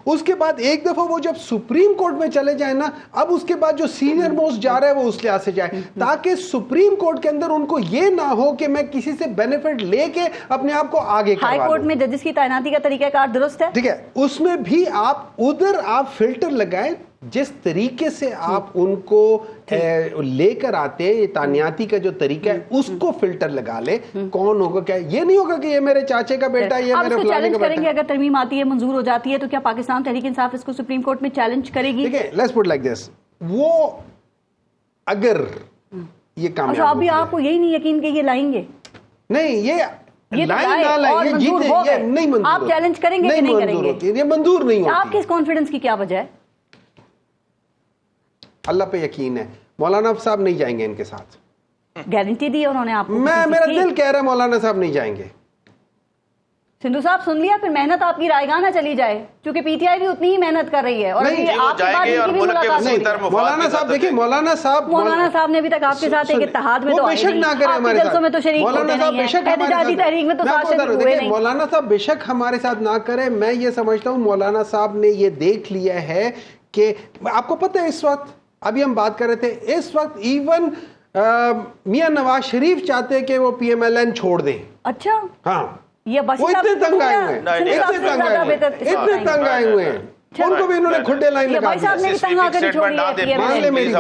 उसके बाद एक दफा वो जब सुप्रीम कोर्ट में चले जाए ना, अब उसके बाद जो सीनियर मोस्ट जा रहा है वो उस लिहाज से जाए, ताकि सुप्रीम कोर्ट के अंदर उनको ये ना हो कि मैं किसी से बेनिफिट लेके अपने आप को आगे हाई कोर्ट में जजेस की तैनाती का तरीकाकार दुरुस्त है, ठीक है, उसमें भी आप उधर आप फिल्टर लगाएं, जिस तरीके से आप उनको लेकर आते हैं, ये तानियाती का जो तरीका है उसको फिल्टर लगा ले। कौन होगा क्या, ये नहीं होगा कि ये मेरे चाचे का बेटा, ये मेरे फलाने का बेटा। अगर तरमीम आती है, मंजूर हो जाती है, तो क्या पाकिस्तान तहरीक इंसाफ इसको सुप्रीम कोर्ट में चैलेंज करेगी? देखिए लेट्स पुट लाइक दिस, वो अगर ये कामयाब, अभी आपको यही नहीं यकीन कि ये लाएंगे? नहीं, ये मंजूर हो गए, नहीं मंजूर, आप चैलेंज करेंगे कि नहीं करेंगे? ये मंजूर नहीं होती। आपके इस कॉन्फिडेंस की क्या वजह है? अल्लाह पे यकीन है, मौलाना साहब नहीं जाएंगे इनके साथ, गारंटी दी है उन्होंने आपको? मेरा दिल कह रहा है मौलाना साहब नहीं जाएंगे। सिंधु साहब सुन लिया, फिर मेहनत आपकी रायगा ना चली जाए, क्योंकि पीटीआई भी उतनी ही मेहनत कर रही है। और मौलाना साहब देखिए, मौलाना साहब ने अभी तक आपके साथ एक इत्तेहाद में तो बेशक ना करे, हमारे साथ में तो शरीक मौलाना साहब बेशक तहरीक में तो मौलाना साहब बेशक हमारे साथ ना करे। मैं ये समझता हूँ मौलाना साहब ने ये देख लिया है कि आपको पता है, इस वक्त अभी हम बात कर रहे थे, इस वक्त इवन मियां नवाज शरीफ चाहते हैं कि वो PMLN छोड़ दें। अच्छा, हाँ, ये वो इतने तंग आए हुए हैं, इतने तंग आए हुए हैं, उनको भी इन्होंने खुड्डे लाइन लगा दिए। मान ले मेरी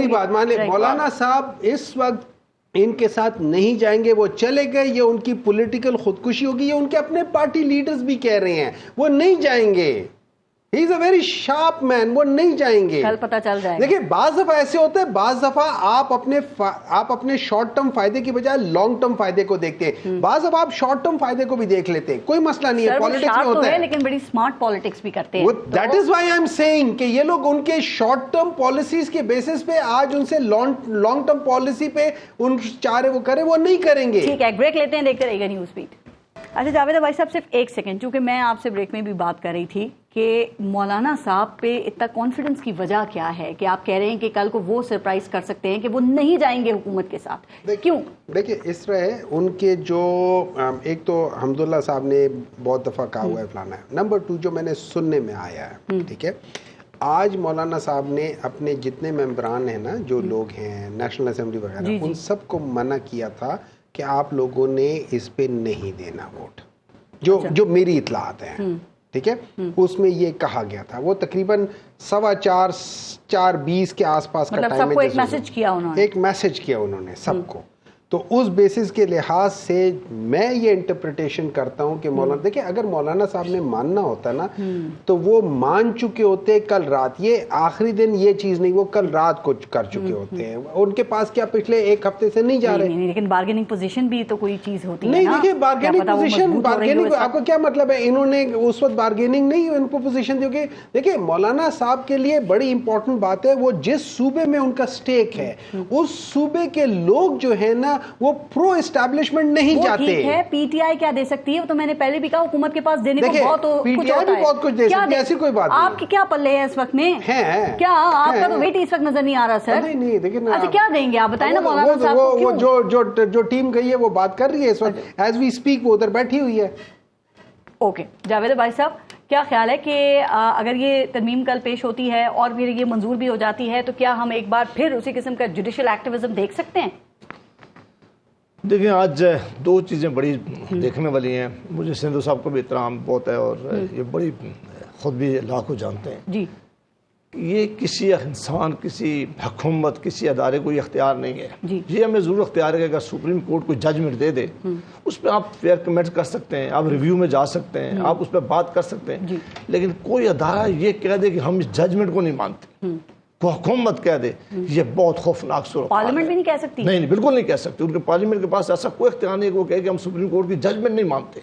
बात, मान ले मौलाना साहब इस वक्त इनके साथ नहीं जाएंगे, वो चले गए, ये उनकी पॉलिटिकल खुदकुशी होगी, ये उनके अपने पार्टी लीडर्स भी कह रहे हैं वो नहीं जाएंगे। He is a very sharp man, वो नहीं जाएंगे, कल पता चल जाएगा। देखिए बाज दफा ऐसे होता है, बाज दफा आप अपने शॉर्ट टर्म फायदे की बजाय लॉन्ग टर्म फायदे को देखते हैं, बाज दफा आप शॉर्ट टर्म फायदे को भी देख लेते हैं, कोई मसला नहीं है, पॉलिटिक्स में होता है, लेकिन बड़ी स्मार्ट पॉलिटिक्स भी करते हैं। That is why I am saying कि ये लोग उनके शॉर्ट टर्म पॉलिसीज के बेसिस पे आज उनसे लॉन्ग टर्म पॉलिसी पे उन चाहे वो करे, वो नहीं करेंगे। ठीक है, ब्रेक लेते हैं, देखते रहिएगा न्यूज़ बीट। अच्छा जावेद भाई साहब, सिर्फ एक सेकंड, क्योंकि मैं आपसे ब्रेक में भी बात कर रही थी कि मौलाना साहब पे इतना कॉन्फिडेंस की वजह क्या है कि आप कह रहे हैं कि कल को वो सरप्राइज कर सकते हैं कि वो नहीं जाएंगे हुकूमत के साथ, क्यों? देखिए इस तरह उनके जो एक तो हम्दुल्ला साहब ने बहुत दफ़ा कहा हुआ है फलाना है, नंबर 2 जो मैंने सुनने में आया है, ठीक है, आज मौलाना साहब ने अपने जितने मेंबरान हैं ना, जो लोग हैं नेशनल असेंबली वगैरह, उन सबको मना किया था कि आप लोगों ने इस पे नहीं देना वोट, जो मेरी इतलात है, ठीक है, उसमें ये कहा गया था। वो तकरीबन 4:15 के आसपास का टाइम सबको एक मैसेज किया उन्होंने सबको। तो उस बेसिस के लिहाज से मैं ये इंटरप्रिटेशन करता हूं कि मौलाना, देखिए अगर मौलाना साहब ने मानना होता ना तो वो मान चुके होते कल रात, ये आखिरी दिन ये चीज नहीं, वो कल रात को कर चुके होते हैं। उनके पास क्या पिछले एक हफ्ते से नहीं जा रहे, लेकिन बार्गेनिंग पोजीशन भी तो कोई चीज होती है नहीं। देखिए बार्गेनिंग आपको क्या मतलब है, इन्होंने उस वक्त बार्गेनिंग नहीं उनको पोजीशन दी। देखिए मौलाना साहब के लिए बड़ी इंपॉर्टेंट बात है, वो जिस सूबे में उनका स्टेक है उस सूबे के लोग जो है ना वो प्रो एस्टैब्लिशमेंट नहीं चाहते। ठीक है, पीटीआई क्या दे सकती है, वो तो मैंने पहले भी कहा, हुकूमत के पास देने को बहुत कुछ होता है, बहुत कुछ दे सकती है, ऐसी कोई बात नहीं। आपके क्या पल्ले है इस वक्त में है? क्या आपका तो वेट इस वक्त नजर नहीं आ रहा सर? नहीं देखिए ना, अच्छा क्या देंगे आप बताएं ना मौलाना साहब को? वो जो टीम गई है वो बात कर रही है इस वक्त, एज वी स्पीक वो उधर बैठी हुई है। ओके जावेद भाई साहब, क्या ख्याल है कि अगर ये तरमीम कल पेश होती है और फिर ये मंजूर भी हो जाती है, तो क्या हम एक बार फिर उसी किस्म का जुडिशियल एक्टिविज्म देख सकते हैं? دیکھیں آج دو چیزیں بڑی دیکھنے والی ہیں. مجھے سندھو صاحب کو بھی احترام بہت ہے اور یہ بڑی خود بھی اللہ کو جانتے ہیں جی. یہ کسی انسان، کسی حکومت، کسی ادارے کو یہ اختیار نہیں ہے. جی. یہ ہمیں ضرور اختیار ہے کہ اگر سپریم کورٹ کوئی ججمنٹ دے دے اس پہ آپ فیئر کمنٹ کر سکتے ہیں، آپ ریویو میں جا سکتے ہیں، آپ اس پہ بات کر سکتے ہیں. لیکن کوئی ادارہ یہ کہہ دے کہ ہم اس ججمنٹ کو نہیں مانتے، کو حکومت کہہ دے، یہ بہت خوفناک صورت. پارلیمنٹ بھی نہیں کہہ سکتی؟ نہیں، بالکل نہیں کہہ سکتے. ان کے پارلیمنٹ کے پاس ایسا کوئی اختیار نہیں کہ وہ کہے کہ ہم سپریم کورٹ کی ججمنٹ نہیں مانتے.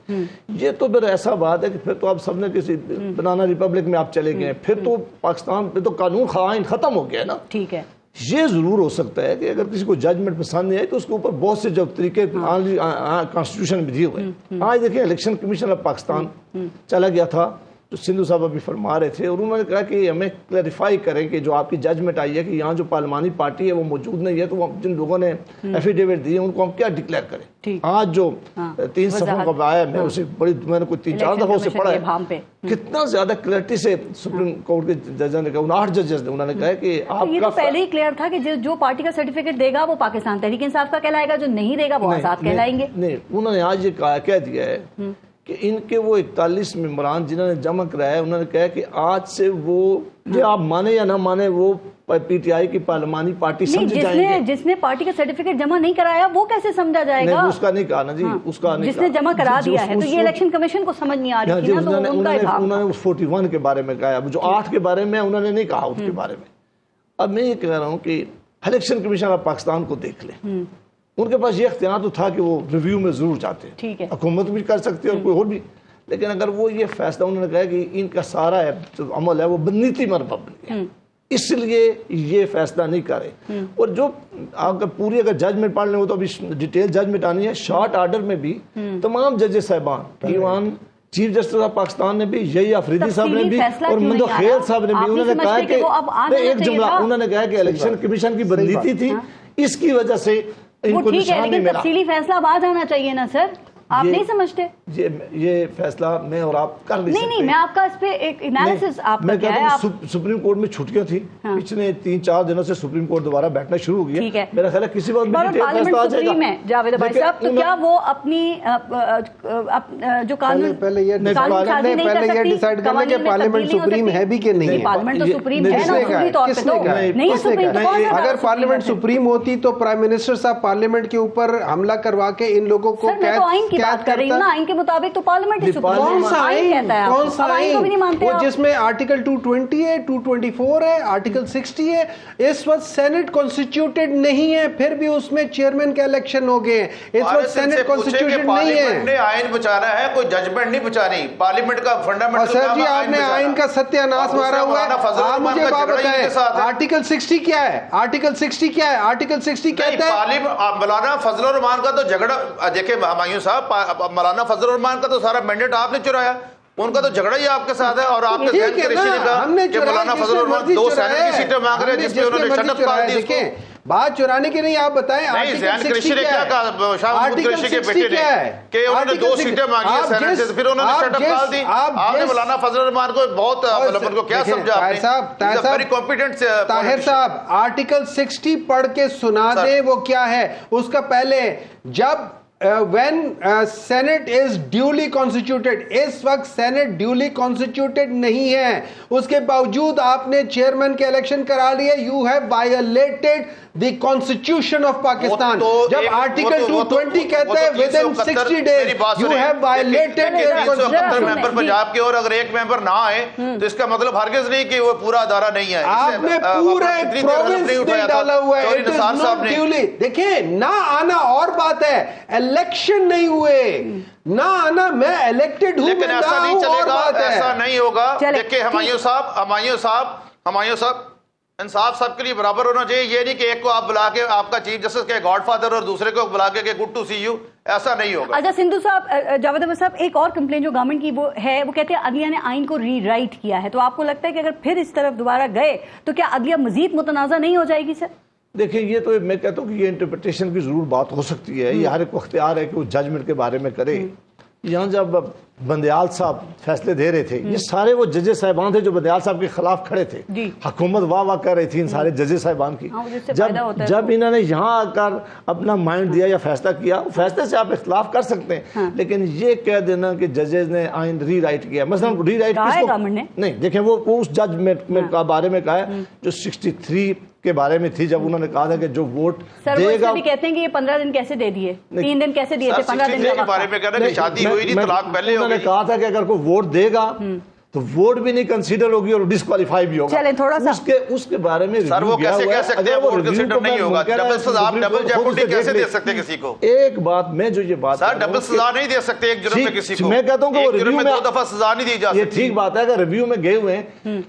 یہ تو پھر ایسا بات ہے کہ پھر تو آپ سب نے کسی بنانا ریپبلک میں آپ چلے گئے، پھر تو پاکستان پہ تو قانون خائن ختم ہو گیا ہے نا. ٹھیک ہے. یہ ضرور ہو سکتا ہے کہ اگر کسی کو ججمنٹ پسند نہیں آئے تو اس کے اوپر بہت سے جو طریقے کانسٹیٹیوشن میں دیے ہوئے ہیں. آج دیکھیں الیکشن کمیشن آف پاکستان چلا گیا تھا، جو سندھو صاحب ابھی فرما رہے تھے، اور انہوں نے کہا کہ ہمیں کلیریفائی کریں کہ جو آپ کی ججمنٹ آئی ہے کہ یہاں جو پارلیمانی پارٹی ہے وہ موجود نہیں ہے، تو جن لوگوں نے ایفیڈیوٹ دیے ان کو ہم کیا ڈکلیئر کریں. آج جو 3 صفحوں کا آیا میں اسے میں نے کوئی 3-4 دفعہ اسے پڑھا ہے، کتنا زیادہ کلیئرٹی سے سپریم کورٹ کے ججوں نے کہا، 8 ججز نے، انہوں نے کہا کہ آپ یہ تو پہلے ہی کلیئر تھا کہ جو پارٹی کا سرٹیفکیٹ دے گا وہ پاکستان تحریک انصاف کا کہلائے گا، جو نہیں دے گا وہ آزاد کہلائیں گے. نہیں، انہوں نے آج یہ کہہ دیا ہے کہ ان کے وہ 41 ممبران جنہوں نے جمع کرایا، انہوں نے کہا کہ آج سے وہ یہ آپ مانے یا نہ مانے وہ پی ٹی آئی کی پارلیمانی پارٹی سمجھ جائیں گے. جس نے پارٹی کا سرٹیفکیٹ جمع نہیں کرایا وہ کیسے سمجھا جائے گا؟ اس کا نہیں کہا نا جی، اس کا نہیں. جس نے جمع کرا دیا ہے تو یہ الیکشن کمیشن کو سمجھ نہیں آ رہی تھی نا، تو انہوں نے 41 کے بارے میں کہا، جو 8 کے بارے میں انہوں نے نہیں کہا اس کے بارے میں. اب میں یہ کہہ رہا ہوں کہ الیکشن کمیشن آف پاکستان کو دیکھ لیں، ان کے پاس یہ اختیار تو تھا کہ وہ ریویو میں ضرور جاتے، حکومت بھی کر سکتی ہے اور کوئی اور بھی. لیکن اگر وہ یہ فیصلہ انہوں نے کہا کہ ان کا سارا جو عمل ہے وہ بدنیتی پر مبنی ہے، اس لیے یہ فیصلہ نہیں کرے. اور جو اگر پوری اگر ججمنٹ پڑھ لیں وہ تو ابھی ڈیٹیل ججمنٹ آنی ہے. شارٹ آرڈر میں بھی تمام ججز صاحبان، ایوان چیف جسٹس آف پاکستان نے بھی، یہی آفریدی صاحب نے بھی اور مندو خیل صاحب نے بھی، انہوں نے کہا کہ ایک جملہ انہوں نے کہا کہ الیکشن کمیشن کی بدنیتی تھی، اس کی وجہ سے ان کو نشان نہیں ملا. تفصیلی فیصلہ اب آ جانا چاہیے نا سر، آپ نہیں سمجھتے؟ یہ فیصلہ میں اور آپ کر نہیں سکتے. نہیں، میں آپ کا اس پہ ایک انالیسس آپ کا کیا ہے. سپریم کورٹ میں چھٹیاں تھی، پچھلے 3-4 دنوں سے سپریم کورٹ دوبارہ بیٹھنا شروع ہو گیا. میرا خیال ہے کسی وقت پارلیمنٹ سپریم ہے جاوید بھائی صاحب، تو کیا وہ اپنی جو قانون پہلے یہ ڈیسائیڈ کر لیں کہ پارلیمنٹ سپریم ہے بھی کہ نہیں ہے. پارلیمنٹ تو سپریم ہے نا اصولی طور پہ، تو نہیں سپریم. اگر پارلیمنٹ سپریم ہوتی تو پرائم منسٹر صاحب پارلیمنٹ کے اوپر حملہ کروا کے ان لوگوں کو بات کر رہی ہوں نا، آئین کے مطابق تو پارلیمنٹ کون سا آئین وہ جس میں آرٹیکل 220 ہے، 224 ہے، آرٹیکل 60 ہے. اس وقت سینٹ کانسٹیٹیوٹڈ نہیں ہے، پھر بھی اس میں چیئرمین کا الیکشن ہو گئے. اس وقت سینٹ کانسٹیٹیوٹڈ نہیں ہے. آئین بچانا ہے، کوئی ججمنٹ نہیں بچانی. پارلیمنٹ کا فنڈامنٹل سر جی آپ نے آئین کا ستیہ ناش مارا ہوا ہے. آپ مجھے بات بتائیں آرٹیکل 60 کیا ہے؟ آرٹیکل 60 کیا ہے؟ آرٹیکل 60 کہتا ہے مولانا فضل الرحمان کا تو جھگڑا، دیکھیں ہمایوں صاحب، مولانا فضل الرحمان کا تو سارا مینڈیٹ آپ نے چرایا، ان کا تو جھگڑا ہی آپ کے ساتھ ہے. اور آپ کے ذہن قریشی نے کہا کہ مولانا فضل الرحمان 2 سینٹ کی سیٹیں مانگ رہے ہیں جس پہ انہوں نے شٹ اپ کر دی. دیکھیں بات چرانے کی نہیں، آپ بتائیں ذہن قریشی نے کیا کہا، شاہ محمود قریشی کے بیٹے نے کہ انہوں نے 2 سیٹیں مانگی ہیں سینٹ سے، پھر انہوں نے شٹ اپ کر دی. آپ نے مولانا فضل الرحمان کو بہت ان کو کیا سمجھا طاہر صاحب؟ آرٹیکل 60 پڑھ کے سنا دیں وہ کیا ہے. اس کا پہلے جب when Senate is duly constituted، اس وقت سینٹ ڈیولی کانسٹیٹیوٹڈ نہیں ہے، اس کے باوجود آپ نے چیئرمین کے الیکشن کرا لیے. You have violated the constitution of Pakistan. جب آرٹیکل 220 کہتے ہیں within 60 days you have violated 170 ممبر پنجاب کے، اور اگر ایک ممبر نہ آئے تو اس کا مطلب ہرگز نہیں کہ وہ پورا ادارہ نہیں ہے. آپ نے پورے پروونس میں ڈالا ہوا ہے. It is not duly. دیکھیں نہ آنا اور بات ہے، الیکشن نہیں ہوئے، نہ آنا میں الیکٹڈ ہوں، لیکن ایسا نہیں چلے گا، ایسا نہیں ہوگا. دیکھیں ہمایوں صاحب انصاف سب کے لیے برابر ہونا چاہیے. یہ نہیں کہ ایک کو آپ بلا کے آپ کا چیف جسٹس کے گاڈ فادر اور دوسرے کو بلا کے گڈ ٹو سی یو، ایسا نہیں ہوگا. اچھا سندھو صاحب، جاوید احمد صاحب، ایک اور کمپلین جو گورنمنٹ کی وہ ہے، وہ کہتے ہیں عدلیہ نے آئین کو ری رائٹ کیا ہے. تو آپ کو لگتا ہے کہ اگر پھر اس طرف دوبارہ گئے تو کیا عدلیہ مزید متنازع نہیں ہو جائے گی سر؟ دیکھیں یہ تو میں کہتا ہوں کہ یہ انٹرپریٹیشن کی ضرور بات ہو سکتی ہے. یہ ہر ایک کو اختیار ہے کہ وہ ججمنٹ کے بارے میں کرے. یہاں جب بندیال صاحب فیصلے دے رہے تھے، یہ سارے وہ ججز صاحبان تھے جو بندیال صاحب کے خلاف کھڑے تھے، حکومت واہ واہ کر رہی تھی ان سارے ججز صاحبان کی۔ جب انہوں نے یہاں آ کر اپنا مائنڈ دیا یا فیصلہ کیا، فیصلے سے آپ اختلاف کر سکتے ہیں، لیکن یہ کہہ دینا کہ ججز نے آئین ری رائٹ کیا، مثلا ری رائٹ نہیں، دیکھیں وہ اس جج میں بارے میں کہا ہے جو 63 کے بارے میں تھی، جب انہوں نے کہا تھا کہ جو ووٹ دے گا، بھی کہتے ہیں کہ یہ 15 دن کیسے دے دیے، 3 دن کیسے دیے تھے، 15 دن کے بارے میں کہہ رہے ہیں کہ شادی ہوئی نہیں، طلاق پہلے ہو گئی۔ کہا تھا کہ اگر کوئی ووٹ دے گا تو ووٹ بھی نہیں کنسیڈر ہوگی اور ڈسکوالیفائی بھی ہوگا۔ چلیں تھوڑا سا اس کے بارے میں سر وہ کیسے کہہ سکتے ہیں ووٹ کنسیڈر نہیں ہوگا؟ ڈبل سزا آپ ڈبل جیپورٹی کیسے دے سکتے ہیں کسی کو؟ ایک بات میں جو یہ بات سر ڈبل سزا نہیں دے سکتے ایک جرم میں کسی کو، میں کہتا ہوں کہ وہ ایک جرم ریویو میں 2 دفعہ سزا نہیں دی جا سکتی۔ یہ ٹھیک بات ہے کہ ریویو میں گئے ہوئے ہیں،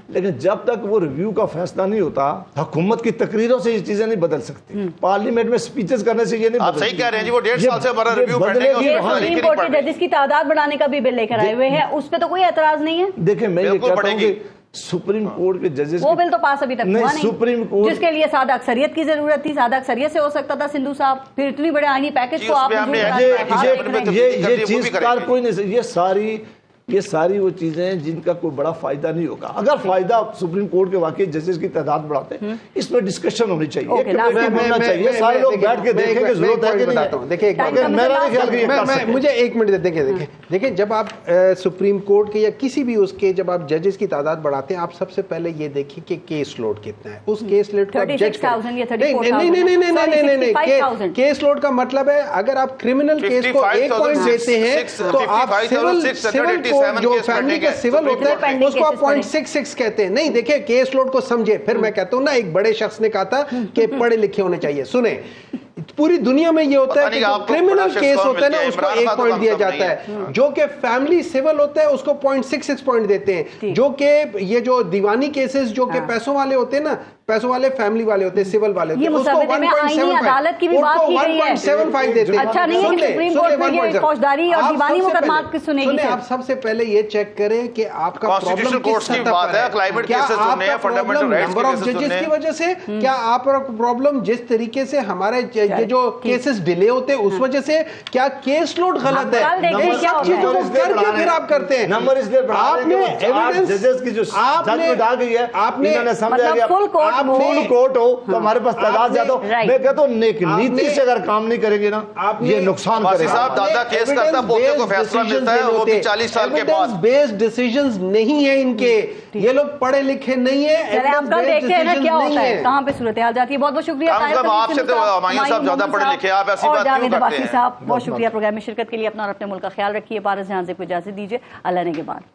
لیکن جب تک وہ ریویو کا فیصلہ نہیں ہوتا، حکومت کی تقریروں سے یہ چیزیں نہیں بدل سکتی، پارلیمنٹ میں سپیچز کرنے سے یہ نہیں بدل آپ صحیح کہہ رہے ہیں جی، وہ 1.5 سال سے ہمارا ریویو پڑھنے کا، سپریم کورٹ کے ججز کی تعداد بڑھانے کا بھی بل لے کر آئے ہوئے ہیں، اس پہ تو کوئی اعتراض نہیں ہے۔ دیکھیں میں یہ کہتا ہوں کہ سپریم کورٹ کے ججز وہ بل تو پاس ابھی تک ہوا نہیں، سپریم کورٹ جس کے لیے سادہ اکثریت کی ضرورت تھی، سادہ اکثریت سے ہو سکتا تھا سندھو صاحب، پھر اتنی بڑے آئینی پیکج کو آپ یہ چیز کار کوئی نہیں، یہ ساری وہ چیزیں ہیں جن کا کوئی بڑا فائدہ نہیں ہوگا۔ اگر فائدہ سپریم کورٹ کے واقعی ججز کی تعداد بڑھاتے ہیں، اس میں ڈسکشن ہونی چاہیے، ہونا چاہیے، سارے لوگ بیٹھ کے دیکھیں کہ ضرورت ہے کہ نہیں۔ دیکھیں میرا نہیں خیال کہ یہ کر سکتے۔ مجھے 1 منٹ دیکھیں جب آپ سپریم کورٹ کے یا کسی بھی اس کے جب آپ ججز کی تعداد بڑھاتے ہیں، آپ سب سے پہلے یہ دیکھیں کہ کیس لوڈ کتنا ہے، اس کیس لوڈ کو جج نہیں، کیس لوڈ کا مطلب ہے اگر آپ کرمنل کیس کو 1 پوائنٹ دیتے ہیں تو آپ سول کورٹ جو فیملی کے سول ہوتا ہے اس کو آپ 0.66 کہتے ہیں۔ نہیں دیکھیں کیس لوڈ کو سمجھے، پھر میں کہتا ہوں نا ایک بڑے شخص نے کہا تھا کہ پڑھے لکھے ہونے چاہیے۔ سنیں پوری دنیا میں یہ ہوتا ہے کہ جو کرمنل کیس ہوتا ہے نا اس کو 1 پوائنٹ دیا جاتا ہے، جو کہ فیملی سول ہوتا ہے اس کو 0.66 پوائنٹ دیتے ہیں، جو کہ یہ جو دیوانی کیسز جو کہ پیسوں والے ہوتے ہیں نا، پیسوں والے فیملی والے ہوتے ہیں، سول والے ہوتے ہیں، اس کو 1.75 دیتے ہیں۔ اچھا نہیں ہے کہ سپریم کورٹ میں یہ فوجداری اور دیوانی مقدمات کی سنے گی۔ آپ سب سے پہلے یہ چیک کریں کہ آپ کا پرابلم کس سطح پر ہے، کیا آپ کا پرابلم نمبر آف ججز کی وجہ سے، کیا آپ کا پرابلم جس طریقے سے ہمارے یہ جو کیسز ڈیلے ہوتے ہیں اس وجہ سے، کیا کیس لوڈ غلط ہے، چیزوں کو کر کے پھر آپ کرتے ہیں۔ آپ نے ایویڈنس ججز کی جو ججمنٹ آ گئی ہے، آپ نے سمجھا گیا فل کورٹ ہو تو ہمارے پاس تعداد زیادہ ہو۔ میں کہتا ہوں نیک نیتی سے اگر کام نہیں کریں گے نا یہ نقصان کرے گا۔ دادا کیس کرتا پوتے کو فیصلہ ملتا ہے وہ بھی 40 سال کے بعد۔ ایویڈنس بیسڈ ڈیسیژنز نہیں ہیں ان کے، یہ لوگ پڑھے لکھے نہیں ہیں، ایویڈنس بیسڈ ڈیسیژنز نہیں ہیں۔ کہاں پہ صورتحال جاتی ہے۔ بہت بہت شکریہ آپ سے تو ہمایوں صاحب زیادہ پڑھے لکھے، آپ ایسی بات کیوں کرتے ہیں؟ بہت شکریہ پروگرام میں شرکت کے لیے۔ اپنا اور اپنے ملک کا خیال رکھیے۔ پارس جہاں سے کو اجازت دیجیے، اللہ نے کے بعد۔